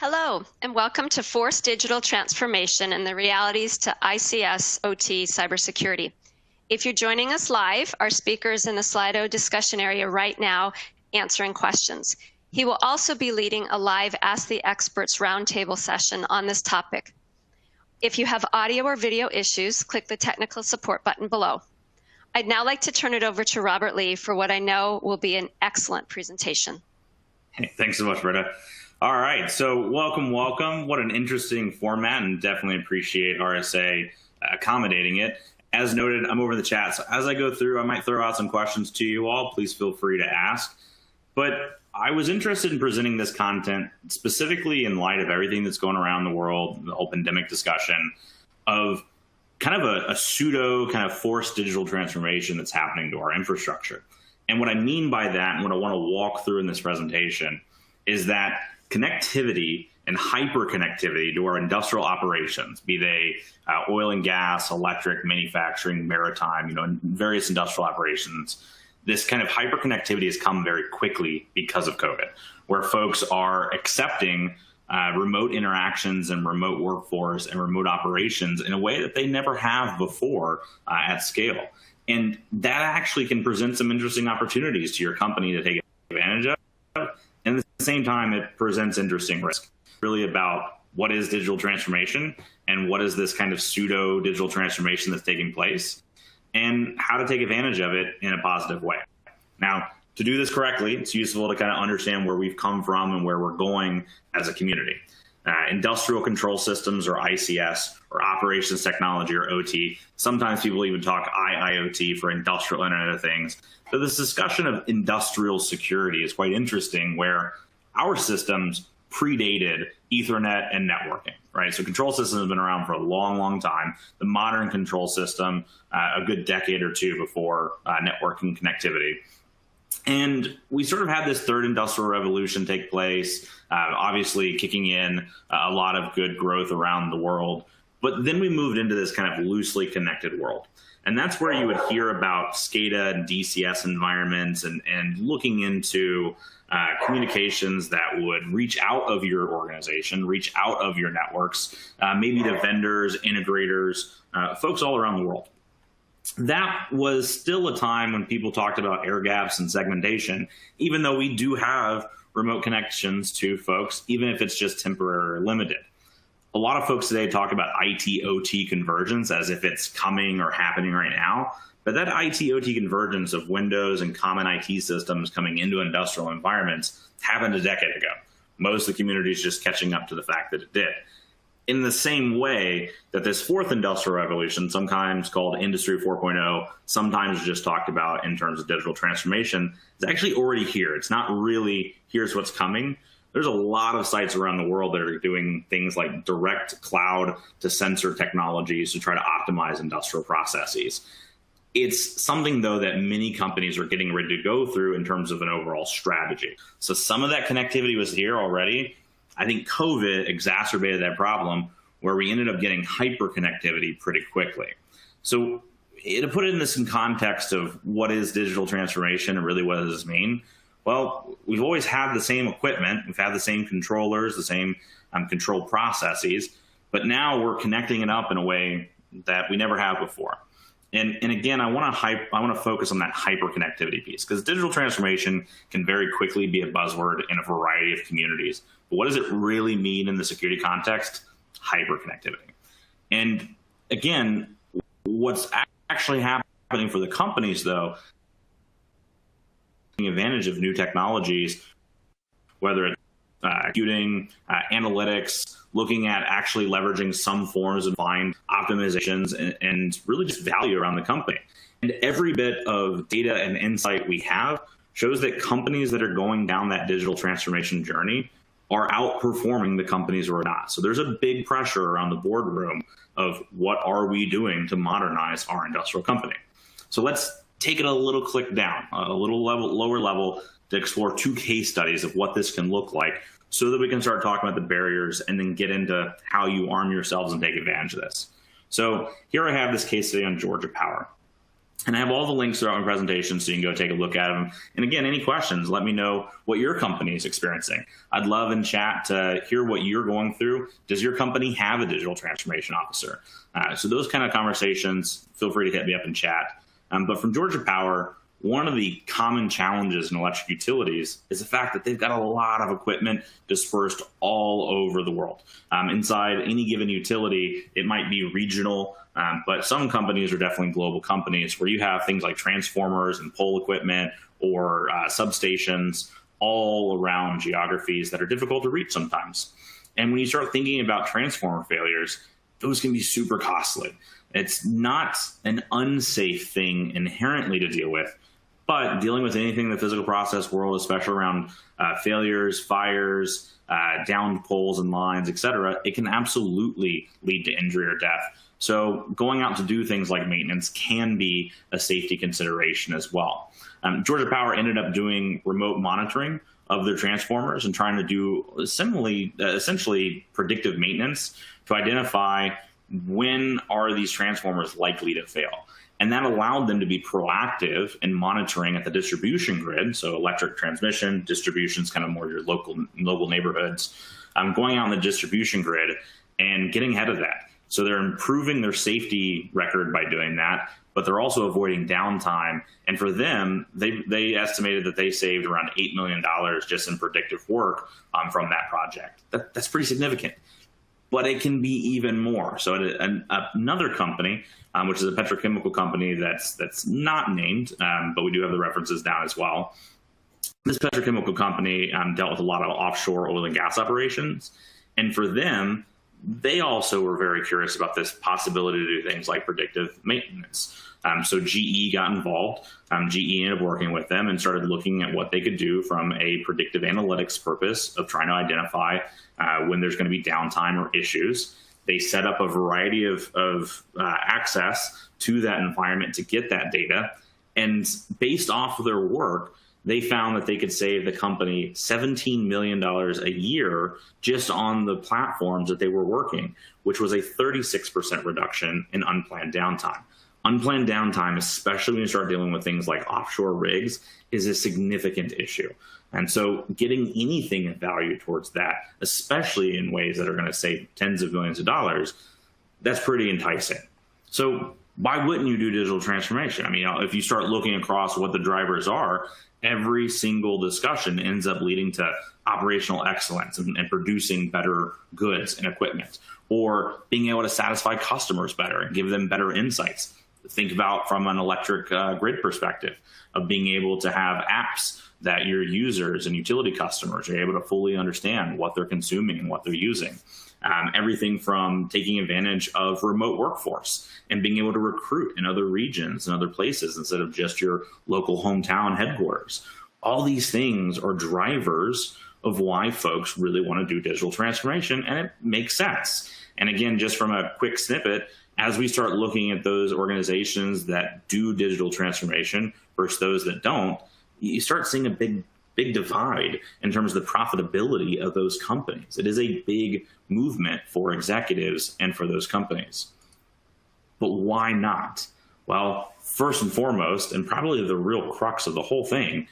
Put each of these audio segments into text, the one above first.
Hello, and welcome to Force Digital Transformation and the Realities to ICS OT Cybersecurity. If you're joining us live, our speaker is in the Slido discussion area right now answering questions. He will also be leading a live Ask the Experts roundtable session on this topic. If you have audio or video issues, click the technical support button below. I'd now like to turn it over to Robert Lee for what I know will be an excellent presentation. Hey, thanks so much, Britta. All right, so welcome. What an interesting format, and definitely appreciate RSA accommodating it. As noted, I'm over in the chat, so as I go through, I might throw out some questions to you all. Please feel free to ask. But I was interested in presenting this content specifically in light of everything that's going around the world, the whole pandemic discussion of kind of a pseudo kind of forced digital transformation that's happening to our infrastructure. And what I mean by that, and what I want to walk through in this presentation, is that connectivity and hyper-connectivity to our industrial operations, be they oil and gas, electric, manufacturing, maritime, various industrial operations, this kind of hyper-connectivity has come very quickly because of COVID, where folks are accepting remote interactions and remote workforce and remote operations in a way that they never have before at scale. And that actually can present some interesting opportunities to your company to take advantage of. And at the same time, it presents interesting risk. Really about what is digital transformation and what is this kind of pseudo digital transformation that's taking place and how to take advantage of it in a positive way. Now, to do this correctly, it's useful to kind of understand where we've come from and where we're going as a community. Industrial control systems, or ICS, or operations technology, or OT. Sometimes people even talk IIoT for industrial Internet of Things. So this discussion of industrial security is quite interesting, where our systems predated Ethernet and networking, right? So control systems have been around for a long, long time. The modern control system, a good decade or two before networking connectivity. And we sort of had this third industrial revolution take place, obviously kicking in a lot of good growth around the world. But then we moved into this kind of loosely connected world. And that's where you would hear about SCADA and DCS environments and looking into communications that would reach out of your organization, reach out of your networks, maybe to vendors, integrators, folks all around the world. That was still a time when people talked about air gaps and segmentation, even though we do have remote connections to folks, even if it's just temporary or limited. A lot of folks today talk about IT-OT convergence as if it's coming or happening right now. But that IT-OT convergence of Windows and common IT systems coming into industrial environments happened a decade ago. Most of the community is just catching up to the fact that it did. In the same way that this fourth industrial revolution, sometimes called Industry 4.0, sometimes just talked about in terms of digital transformation, is actually already here. It's not really, here's what's coming. There's a lot of sites around the world that are doing things like direct cloud to sensor technologies to try to optimize industrial processes. It's something, though, that many companies are getting ready to go through in terms of an overall strategy. So some of that connectivity was here already. I think COVID exacerbated that problem, where we ended up getting hyper-connectivity pretty quickly. So to put it in this in context of what is digital transformation and really what does this mean, well, we've always had the same equipment. We've had the same controllers, the same control processes, but now we're connecting it up in a way that we never have before. And again, I want to focus on that hyper-connectivity piece, because digital transformation can very quickly be a buzzword in a variety of communities. But what does it really mean in the security context? Hyper-connectivity. And again, what's actually happening for the companies, though, taking advantage of new technologies, whether it's computing, analytics, looking at actually leveraging some forms of find optimizations and really just value around the company. And every bit of data and insight we have shows that companies that are going down that digital transformation journey are outperforming the companies who are not. So there's a big pressure around the boardroom of what are we doing to modernize our industrial company. So let's take it a little click down, a little lower level, to explore two case studies of what this can look like, so that we can start talking about the barriers and then get into how you arm yourselves and take advantage of this. So here I have this case study on Georgia Power. And I have all the links throughout my presentation so you can go take a look at them. And again, any questions, let me know what your company is experiencing. I'd love in chat to hear what you're going through. Does your company have a digital transformation officer? So those kind of conversations, feel free to hit me up in chat. But from Georgia Power, one of the common challenges in electric utilities is the fact that they've got a lot of equipment dispersed all over the world. Inside any given utility, it might be regional, but some companies are definitely global companies where you have things like transformers and pole equipment or substations all around geographies that are difficult to reach sometimes. And when you start thinking about transformer failures, those can be super costly. It's not an unsafe thing inherently to deal with, but dealing with anything in the physical process world, especially around failures, fires, downed poles and lines, et cetera, it can absolutely lead to injury or death. So going out to do things like maintenance can be a safety consideration as well. Georgia Power ended up doing remote monitoring of their transformers and trying to do essentially predictive maintenance to identify when are these transformers likely to fail. And that allowed them to be proactive in monitoring at the distribution grid. So electric transmission, distribution is kind of more your local neighborhoods, going out on the distribution grid and getting ahead of that. So they're improving their safety record by doing that, but they're also avoiding downtime. And for them, they estimated that they saved around $8 million just in predictive work from that project. That's pretty significant. But it can be even more. So another company, which is a petrochemical company that's not named, but we do have the references down as well. This petrochemical company dealt with a lot of offshore oil and gas operations. And for them, they also were very curious about this possibility to do things like predictive maintenance. So GE got involved. GE ended up working with them and started looking at what they could do from a predictive analytics purpose of trying to identify when there's going to be downtime or issues. They set up a variety of access to that environment to get that data. And based off of their work, they found that they could save the company $17 million a year just on the platforms that they were working, which was a 36% reduction in unplanned downtime. Unplanned downtime, especially when you start dealing with things like offshore rigs, is a significant issue. And so getting anything of value towards that, especially in ways that are going to save tens of millions of dollars, that's pretty enticing. So why wouldn't you do digital transformation? I mean, if you start looking across what the drivers are, every single discussion ends up leading to operational excellence and producing better goods and equipment, or being able to satisfy customers better and give them better insights. Think about from an electric grid perspective of being able to have apps that your users and utility customers are able to fully understand what they're consuming and what they're using. Everything from taking advantage of remote workforce and being able to recruit in other regions and other places instead of just your local hometown headquarters. All these things are drivers of why folks really want to do digital transformation, and it makes sense. And again, just from a quick snippet, as we start looking at those organizations that do digital transformation versus those that don't, you start seeing a big divide in terms of the profitability of those companies. It is a big movement for executives and for those companies. But why not? Well, first and foremost, and probably the real crux of the whole thing,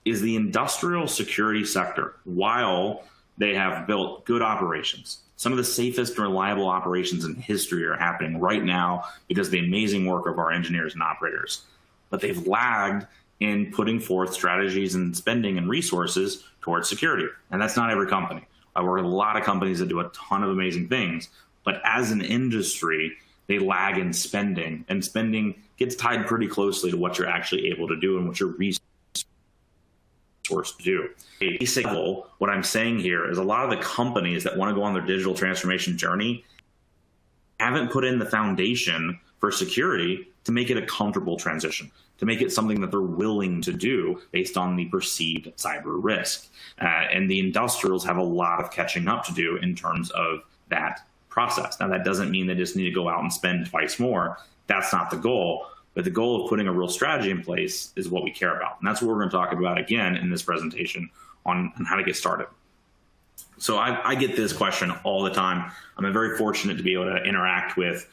is the industrial security sector. While they have built good operations, some of the safest and reliable operations in history are happening right now because of the amazing work of our engineers and operators. But they've lagged in putting forth strategies and spending and resources towards security. And that's not every company. I work with a lot of companies that do a ton of amazing things, but as an industry, they lag in spending, and spending gets tied pretty closely to what you're actually able to do and what your resource to do. Basically, what I'm saying here is a lot of the companies that want to go on their digital transformation journey haven't put in the foundation for security to make it a comfortable transition, to make it something that they're willing to do based on the perceived cyber risk. And the industrials have a lot of catching up to do in terms of that process. Now, that doesn't mean they just need to go out and spend twice more. That's not the goal. But the goal of putting a real strategy in place is what we care about. And that's what we're going to talk about again in this presentation on how to get started. So I get this question all the time. I'm very fortunate to be able to interact with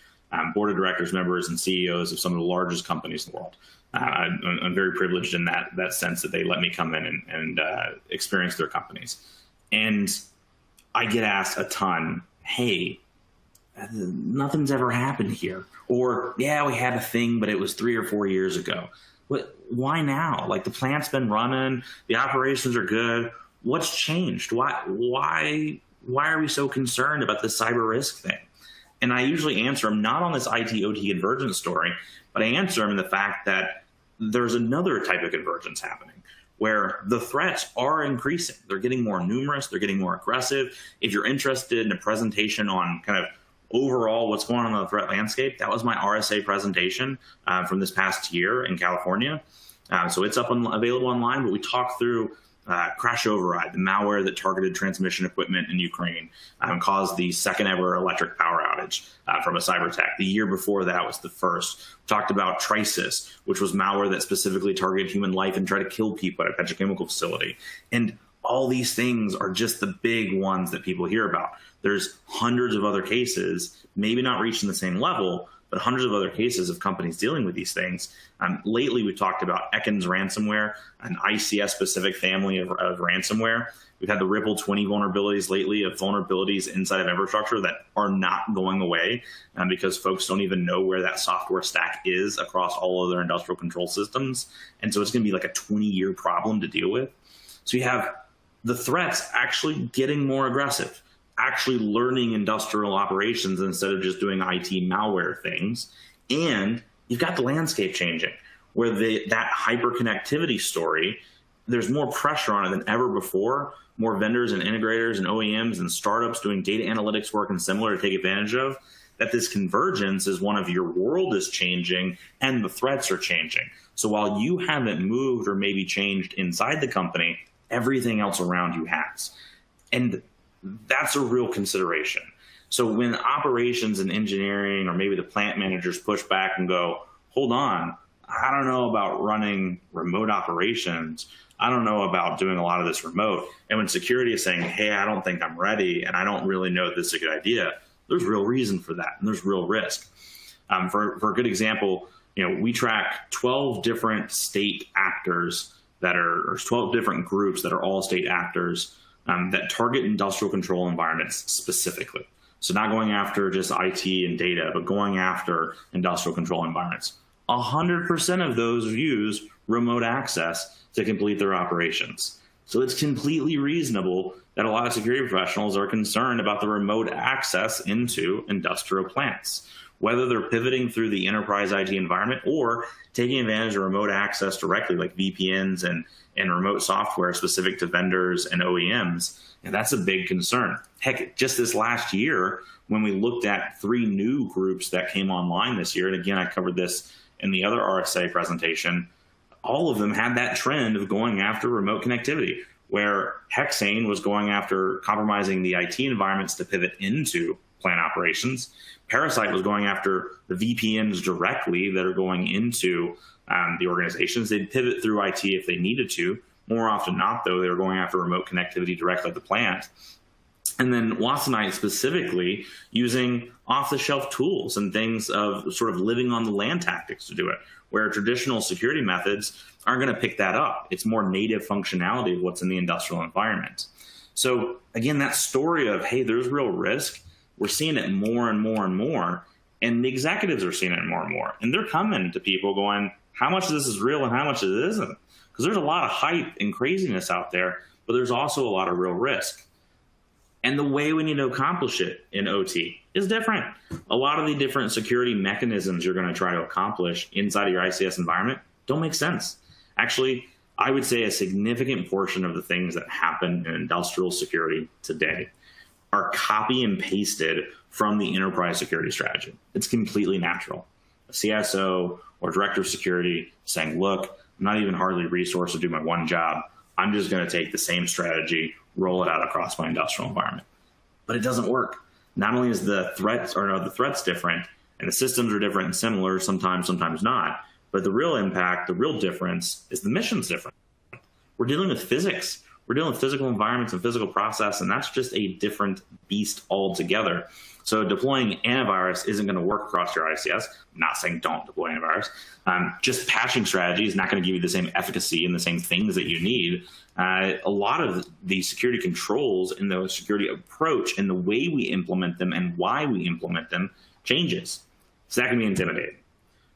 board of directors members and CEOs of some of the largest companies in the world. I'm very privileged in that sense that they let me come in and experience their companies. And I get asked a ton, hey, nothing's ever happened here. Or, yeah, we had a thing, but it was 3 or 4 years ago. Why now? Like, the plant's been running, the operations are good. What's changed? Why are we so concerned about the cyber risk thing? And I usually answer them not on this IT-OT convergence story, but I answer them in the fact that there's another type of convergence happening where the threats are increasing. They're getting more numerous. They're getting more aggressive. If you're interested in a presentation on kind of overall what's going on in the threat landscape, that was my RSA presentation from this past year in California. So it's available online, but we talk through Crash Override, the malware that targeted transmission equipment in Ukraine, caused the second ever electric power outage from a cyber attack. The year before that was the first. We talked about Trisis, which was malware that specifically targeted human life and tried to kill people at a petrochemical facility. And all these things are just the big ones that people hear about. There's hundreds of other cases, maybe not reaching the same level, but hundreds of other cases of companies dealing with these things. Lately, we've talked about Ekans ransomware, an ICS-specific family of ransomware. We've had the Ripple 20 vulnerabilities lately of vulnerabilities inside of infrastructure that are not going away because folks don't even know where that software stack is across all of their industrial control systems. And so it's going to be like a 20-year problem to deal with. So you have the threats actually getting more aggressive, actually learning industrial operations instead of just doing IT malware things. And you've got the landscape changing where that hyperconnectivity story, there's more pressure on it than ever before. More vendors and integrators and OEMs and startups doing data analytics work and similar to take advantage of. That this convergence is one of your world is changing and the threats are changing. So while you haven't moved or maybe changed inside the company, everything else around you has. And that's a real consideration. So when operations and engineering or maybe the plant managers push back and go, hold on, I don't know about running remote operations. I don't know about doing a lot of this remote. And when security is saying, hey, I don't think I'm ready and I don't really know if this is a good idea, there's real reason for that and there's real risk. For a good example, we track 12 different state actors or 12 different groups that are all state actors that target industrial control environments specifically. So not going after just IT and data, but going after industrial control environments. 100% of those use remote access to complete their operations. So it's completely reasonable that a lot of security professionals are concerned about the remote access into industrial plants, whether they're pivoting through the enterprise IT environment or taking advantage of remote access directly, like VPNs and remote software specific to vendors and OEMs. And that's a big concern. Heck, just this last year, when we looked at 3 new groups that came online this year, and again, I covered this in the other RSA presentation, all of them had that trend of going after remote connectivity, where Hexane was going after compromising the IT environments to pivot into plant operations. Parasite was going after the VPNs directly that are going into the organizations. They'd pivot through IT if they needed to. More often not, though, they were going after remote connectivity directly at the plant. And then Watsonite specifically using off-the-shelf tools and things of sort of living on the land tactics to do it, where traditional security methods aren't going to pick that up. It's more native functionality of what's in the industrial environment. So again, that story of, hey, there's real risk, we're seeing it more and more and more, and the executives are seeing it more and more. And they're coming to people going, how much of this is real and how much of it isn't? Because there's a lot of hype and craziness out there, but there's also a lot of real risk. And the way we need to accomplish it in OT is different. A lot of the different security mechanisms you're going to try to accomplish inside of your ICS environment don't make sense. Actually, I would say a significant portion of the things that happen in industrial security today are copy and pasted from the enterprise security strategy. It's completely natural. A CSO or director of security saying, look, I'm not even hardly resourced to do my one job. I'm just going to take the same strategy, roll it out across my industrial environment. But it doesn't work. Not only is the threats different and the systems are different and similar, sometimes not, but the real impact, the real difference is the mission's different. We're dealing with physics. We're dealing with physical environments and physical process, and that's just a different beast altogether. So deploying antivirus isn't going to work across your ICS. I'm not saying don't deploy antivirus. Just patching strategy is not going to give you the same efficacy and the same things that you need. A lot of the security controls and the security approach and the way we implement them and why we implement them changes. So that can be intimidating.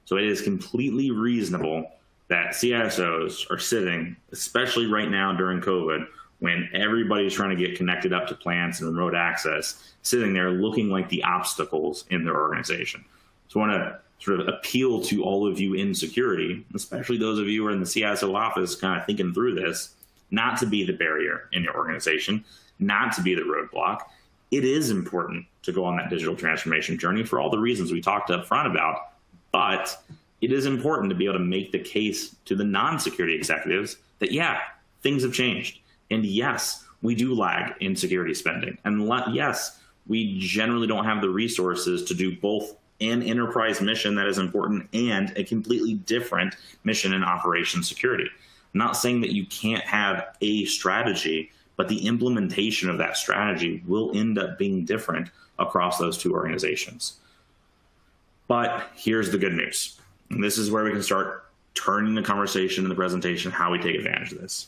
So it is completely reasonable that CISOs are sitting, especially right now during COVID, when everybody's trying to get connected up to plants and remote access, sitting there looking like the obstacles in their organization. So I want to sort of appeal to all of you in security, especially those of you who are in the CISO office kind of thinking through this, not to be the barrier in your organization, not to be the roadblock. It is important to go on that digital transformation journey for all the reasons we talked up front about, but it is important to be able to make the case to the non-security executives that, yeah, things have changed. And yes, we do lag in security spending. And yes, we generally don't have the resources to do both an enterprise mission that is important and a completely different mission in operations security. I'm not saying that you can't have a strategy, but the implementation of that strategy will end up being different across those two organizations. But here's the good news. And this is where we can start turning the conversation and the presentation, how we take advantage of this.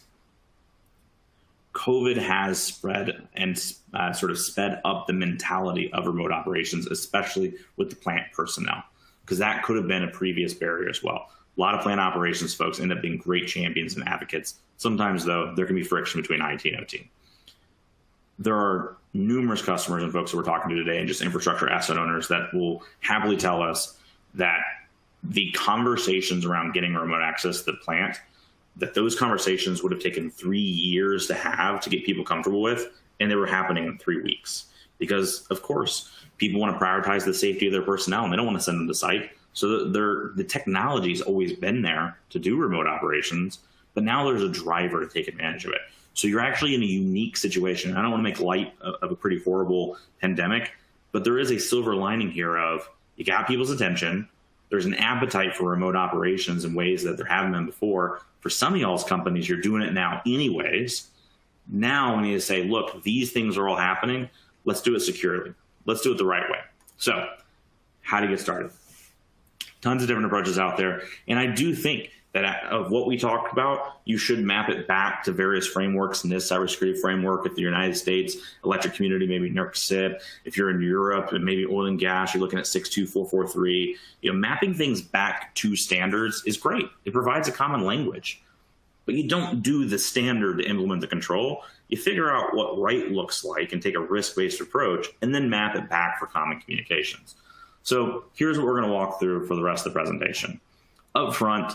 COVID has spread and sort of sped up the mentality of remote operations, especially with the plant personnel, because that could have been a previous barrier as well. A lot of plant operations folks end up being great champions and advocates. Sometimes, though, there can be friction between IT and OT. There are numerous customers and folks that we're talking to today and just infrastructure asset owners that will happily tell us that the conversations around getting remote access to the plant, that those conversations would have taken 3 years to have to get people comfortable with, and they were happening in 3 weeks. Because, of course, people want to prioritize the safety of their personnel, and they don't want to send them to site. So the technology's always been there to do remote operations, but now there's a driver to take advantage of it. So you're actually in a unique situation. I don't want to make light of a pretty horrible pandemic, but there is a silver lining here of you got people's attention. There's an appetite for remote operations in ways that there haven't been before. For some of y'all's companies, you're doing it now anyways. Now we need to say, look, these things are all happening. Let's do it securely. Let's do it the right way. So how to get started? Tons of different approaches out there. And I do think that of what we talked about, you should map it back to various frameworks. In this cybersecurity framework, if the United States, electric community, maybe NERC-CIP. If you're in Europe and maybe oil and gas, you're looking at 62443. Mapping things back to standards is great. It provides a common language. But you don't do the standard to implement the control. You figure out what right looks like and take a risk-based approach and then map it back for common communications. So here's what we're going to walk through for the rest of the presentation. Up front,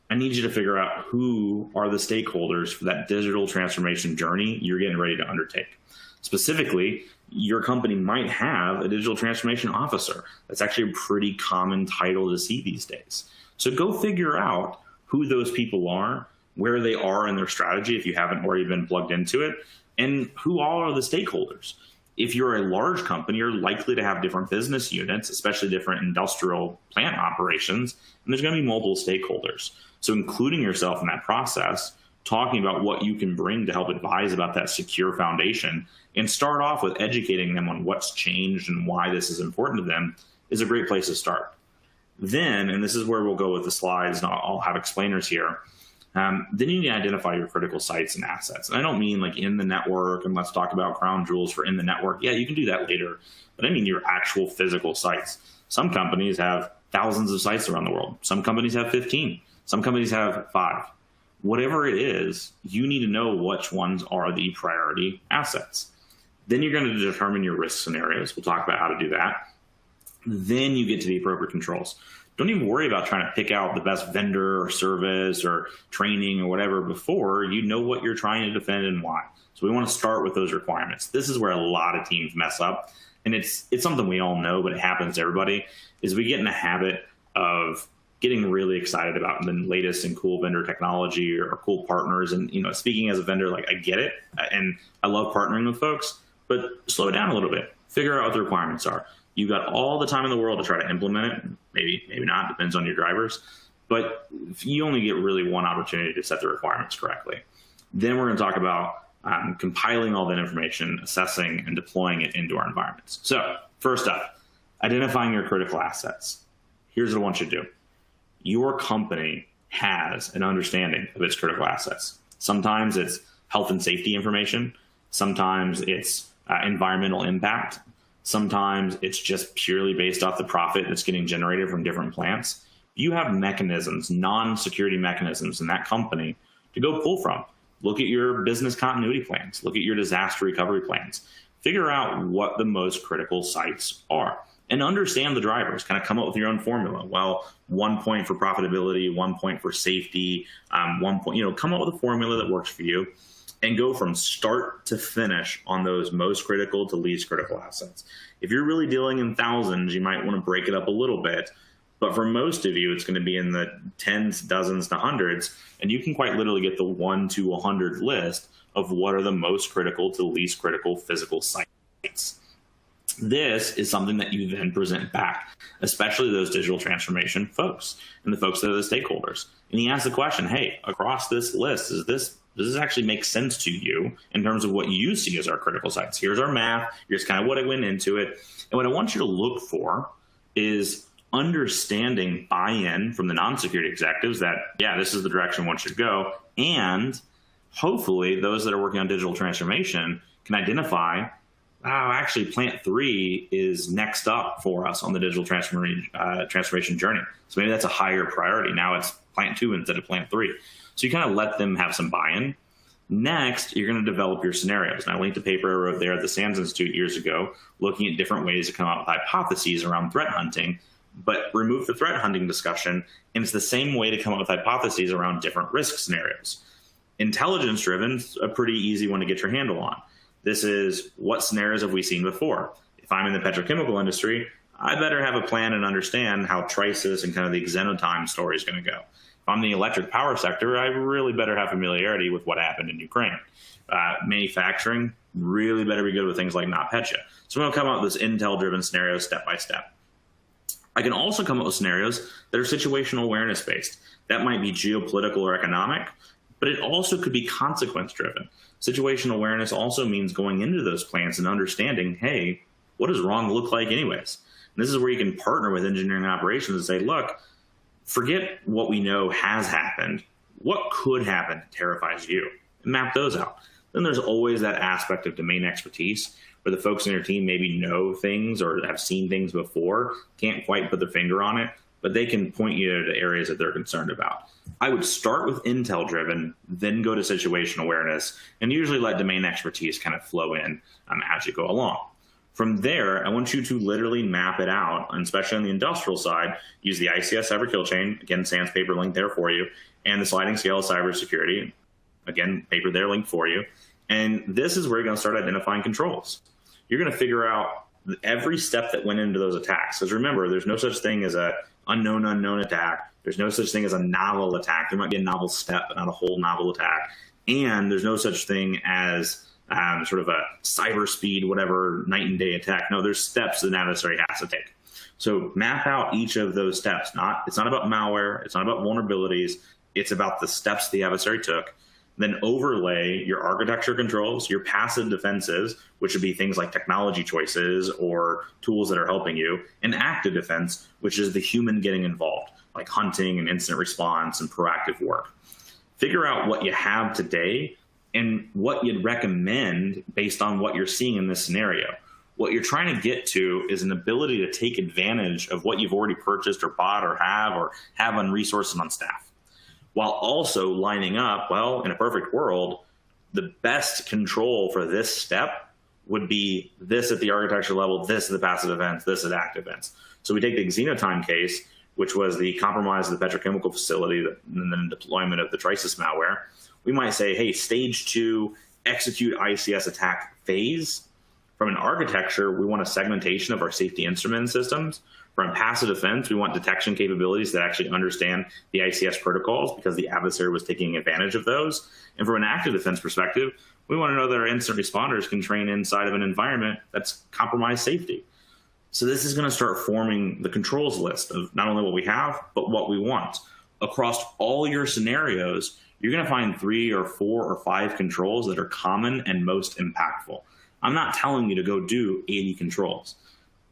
I need you to figure out who are the stakeholders for that digital transformation journey you're getting ready to undertake. Specifically, your company might have a digital transformation officer. That's actually a pretty common title to see these days. So go figure out who those people are, where they are in their strategy if you haven't already been plugged into it, and who all are the stakeholders. If you're a large company, you're likely to have different business units, especially different industrial plant operations, and there's going to be multiple stakeholders. So including yourself in that process, talking about what you can bring to help advise about that secure foundation, and start off with educating them on what's changed and why this is important to them is a great place to start. Then, and this is where we'll go with the slides, and I'll have explainers here, then you need to identify your critical sites and assets. And I don't mean like in the network, and let's talk about crown jewels for in the network. Yeah, you can do that later. But I mean your actual physical sites. Some companies have thousands of sites around the world. Some companies have 15. Some companies have 5. Whatever it is, you need to know which ones are the priority assets. Then you're going to determine your risk scenarios. We'll talk about how to do that. Then you get to the appropriate controls. Don't even worry about trying to pick out the best vendor or service or training or whatever before you know what you're trying to defend and why. So we want to start with those requirements. This is where a lot of teams mess up. And it's something we all know, but it happens to everybody, is we get in the habit of getting really excited about the latest and cool vendor technology or cool partners. And, speaking as a vendor, like I get it. And I love partnering with folks, but slow it down a little bit. Figure out what the requirements are. You've got all the time in the world to try to implement it. Maybe not, depends on your drivers. But you only get really one opportunity to set the requirements correctly. Then we're going to talk about compiling all that information, assessing, and deploying it into our environments. So first up, identifying your critical assets. Here's what I want you to do. Your company has an understanding of its critical assets. Sometimes it's health and safety information. Sometimes it's environmental impact. Sometimes it's just purely based off the profit that's getting generated from different plants. You have mechanisms, non-security mechanisms in that company to go pull from. Look at your business continuity plans. Look at your disaster recovery plans. Figure out what the most critical sites are and understand the drivers. Kind of come up with your own formula. Well, 1 point for profitability, 1 point for safety, 1 point, come up with a formula that works for you and go from start to finish on those most critical to least critical assets. If you're really dealing in thousands, you might want to break it up a little bit. But for most of you, it's going to be in the tens, dozens to hundreds. And you can quite literally get the 1 to 100 list of what are the most critical to least critical physical sites. This is something that you then present back, especially those digital transformation folks and the folks that are the stakeholders. And you ask the question, hey, across this list, does this actually make sense to you in terms of what you see as our critical sites? Here's our math. Here's kind of what I went into it. And what I want you to look for is understanding buy-in from the non-security executives that, yeah, this is the direction one should go. And hopefully those that are working on digital transformation can identify, actually plant 3 is next up for us on the digital transformation journey. So maybe that's a higher priority. Now it's plant 2 instead of plant 3. So you kind of let them have some buy-in. Next, you're going to develop your scenarios. And I linked a paper I wrote there at the SANS Institute years ago, looking at different ways to come up with hypotheses around threat hunting, but remove the threat hunting discussion. And it's the same way to come up with hypotheses around different risk scenarios. Intelligence-driven is a pretty easy one to get your handle on. This is, what scenarios have we seen before? If I'm in the petrochemical industry, I better have a plan and understand how Trisis and kind of the Xenotime story is going to go. If I'm in the electric power sector, I really better have familiarity with what happened in Ukraine. Manufacturing, really better be good with things like NotPetya. So I'm going to come up with this intel-driven scenario step by step. I can also come up with scenarios that are situational awareness based. That might be geopolitical or economic, but it also could be consequence driven. Situational awareness also means going into those plants and understanding, hey, what does wrong look like anyways? And this is where you can partner with engineering operations and say, look, forget what we know has happened. What could happen that terrifies you? And map those out. Then there's always that aspect of domain expertise where the folks in your team maybe know things or have seen things before, can't quite put their finger on it, but they can point you to areas that they're concerned about. I would start with intel driven, then go to situational awareness, and usually let domain expertise kind of flow in as you go along. From there, I want you to literally map it out, and especially on the industrial side, use the ICS cyber kill chain, again, SANS paper link there for you, and the sliding scale of cybersecurity, again, paper there link for you. And this is where you're going to start identifying controls. You're going to figure out every step that went into those attacks. Because remember, there's no such thing as a unknown attack. There's no such thing as a novel attack. There might be a novel step, but not a whole novel attack. And there's no such thing as sort of a cyber speed, whatever, night and day attack. No, there's steps that an adversary has to take. So map out each of those steps. It's not about malware. It's not about vulnerabilities. It's about the steps the adversary took. Then overlay your architecture controls, your passive defenses, which would be things like technology choices or tools that are helping you, and active defense, which is the human getting involved, like hunting and incident response and proactive work. Figure out what you have today and what you'd recommend based on what you're seeing in this scenario. What you're trying to get to is an ability to take advantage of what you've already purchased or bought or have on resources on staff, while also lining up, well, in a perfect world, the best control for this step would be this at the architecture level, this at the passive events, this at active events. So we take the Xenotime case, which was the compromise of the petrochemical facility and then deployment of the Trisis malware. We might say, hey, stage 2, execute ICS attack phase. From an architecture, we want a segmentation of our safety instrument systems. From passive defense, we want detection capabilities that actually understand the ICS protocols because the adversary was taking advantage of those. And from an active defense perspective, we want to know that our incident responders can train inside of an environment that's compromised safety. So this is going to start forming the controls list of not only what we have, but what we want. Across all your scenarios, you're going to find 3 or 4 or 5 controls that are common and most impactful. I'm not telling you to go do 80 controls,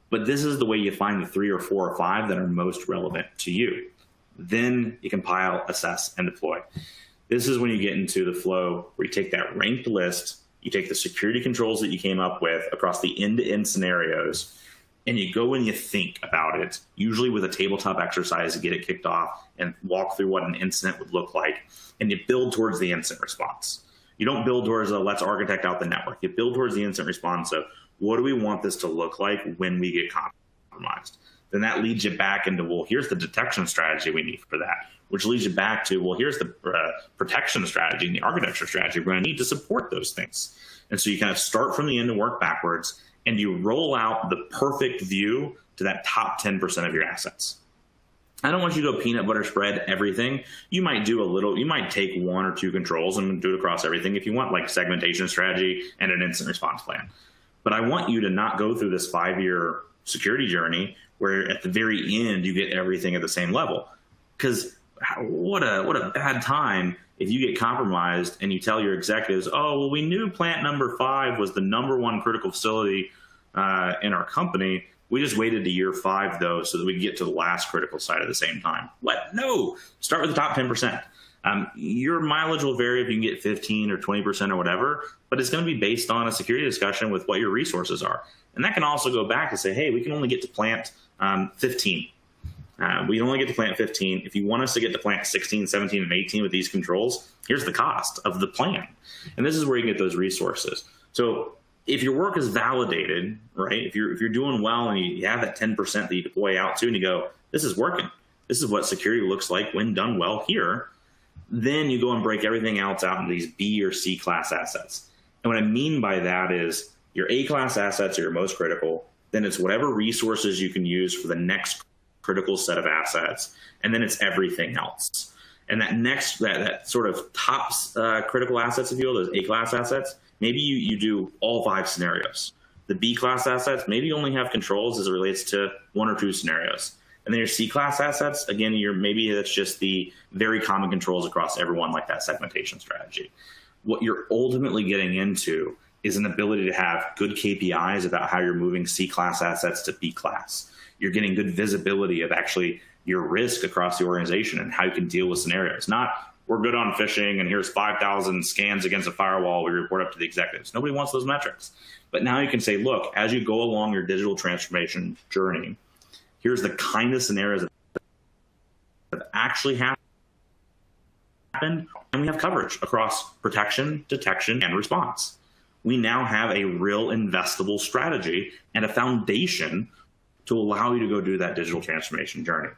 but this is the way you find the 3 or 4 or 5 that are most relevant to you. Then you compile, assess, and deploy. This is when you get into the flow where you take that ranked list, you take the security controls that you came up with across the end-to-end scenarios, and you go and you think about it, usually with a tabletop exercise to get it kicked off and walk through what an incident would look like, and you build towards the incident response. You don't build towards a let's architect out the network. You build towards the incident response of what do we want this to look like when we get compromised? Then that leads you back into, well, here's the detection strategy we need for that, which leads you back to, well, here's the protection strategy and the architecture strategy we're going to need to support those things. And so you kind of start from the end and work backwards, and you roll out the perfect view to that top 10% of your assets. I don't want you to go peanut butter spread everything. You might do a little, you might take 1 or 2 controls and do it across everything if you want, like segmentation strategy and an incident response plan. But I want you to not go through this 5-year security journey where at the very end you get everything at the same level. Because what a bad time if you get compromised and you tell your executives, oh, well, we knew plant number 5 was the #1 critical facility in our company. We just waited to year 5, though, so that we could get to the last critical site at the same time. What? No. Start with the top 10%. Your mileage will vary if you can get 15 or 20% or whatever, but it's going to be based on a security discussion with what your resources are. And that can also go back and say, hey, we can only get to plant 15. We only get to plant 15. If you want us to get to plant 16, 17, and 18 with these controls, here's the cost of the plan. And this is where you get those resources. So if your work is validated, right, if you're doing well and you have that 10% that you deploy out to and you go, this is working, this is what security looks like when done well here, then you go and break everything else out into these B or C class assets. And what I mean by that is your A class assets are your most critical, then it's whatever resources you can use for the next critical set of assets, and then it's everything else. And that next, that sort of top critical assets, if you will, those A class assets, maybe you do all 5 scenarios. The B class assets, maybe you only have controls as it relates to 1 or 2 scenarios. And then your C class assets, again, maybe that's just the very common controls across everyone, like that segmentation strategy. What you're ultimately getting into is an ability to have good KPIs about how you're moving C class assets to B class. You're getting good visibility of actually your risk across the organization and how you can deal with scenarios. Not, we're good on phishing and here's 5,000 scans against a firewall, we report up to the executives. Nobody wants those metrics. But now you can say, look, as you go along your digital transformation journey, here's the kind of scenarios that actually happened, and we have coverage across protection, detection, and response. We now have a real investable strategy and a foundation to allow you to go do that digital transformation journey.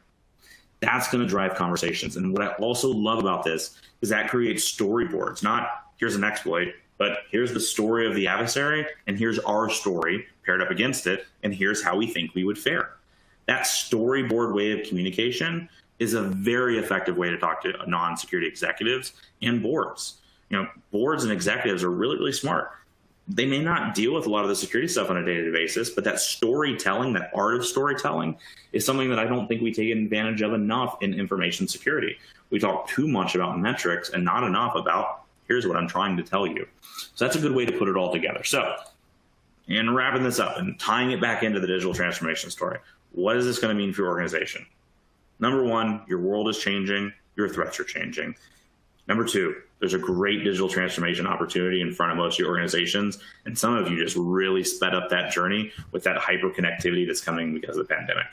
That's going to drive conversations. And what I also love about this is that creates storyboards, not here's an exploit, but here's the story of the adversary, and here's our story paired up against it, and here's how we think we would fare. That storyboard way of communication is a very effective way to talk to non-security executives and boards. You know, boards and executives are really, really smart. They may not deal with a lot of the security stuff on a day-to-day basis, but that storytelling, that art of storytelling, is something that I don't think we take advantage of enough in information security. We talk too much about metrics and not enough about, here's what I'm trying to tell you. So that's a good way to put it all together. So, and wrapping this up and tying it back into the digital transformation story, what is this going to mean for your organization? Number 1, your world is changing, your threats are changing. Number 2, there's a great digital transformation opportunity in front of most of your organizations, and some of you just really sped up that journey with that hyper connectivity that's coming because of the pandemic.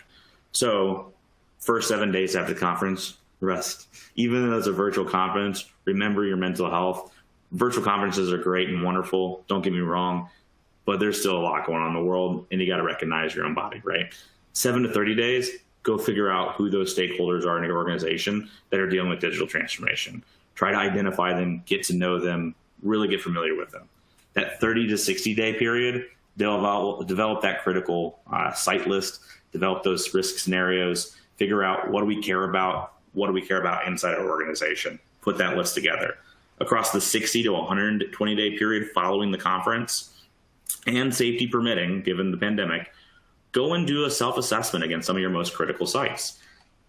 So first 7 days after the conference, rest. Even though it's a virtual conference, remember your mental health. Virtual conferences are great and wonderful, don't get me wrong, but there's still a lot going on in the world, and you got to recognize your own body, right? 7 to 30 days, go figure out who those stakeholders are in your organization that are dealing with digital transformation. Try to identify them, get to know them, really get familiar with them. That 30 to 60 day period, develop that critical site list, develop those risk scenarios, figure out what do we care about inside our organization, put that list together. Across the 60 to 120 day period following the conference, and safety permitting, given the pandemic, go and do a self-assessment against some of your most critical sites.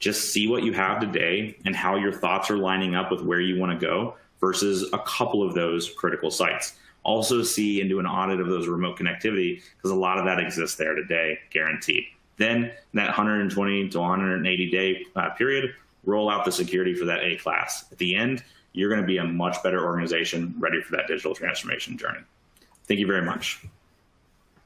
just see what you have today and how your thoughts are lining up with where you want to go versus a couple of those critical sites. Also see and do an audit of those remote connectivity, because a lot of that exists there today, guaranteed. Then that 120 to 180 day period, roll out the security for that A class. At the end, you're going to be a much better organization ready for that digital transformation journey. Thank you very much.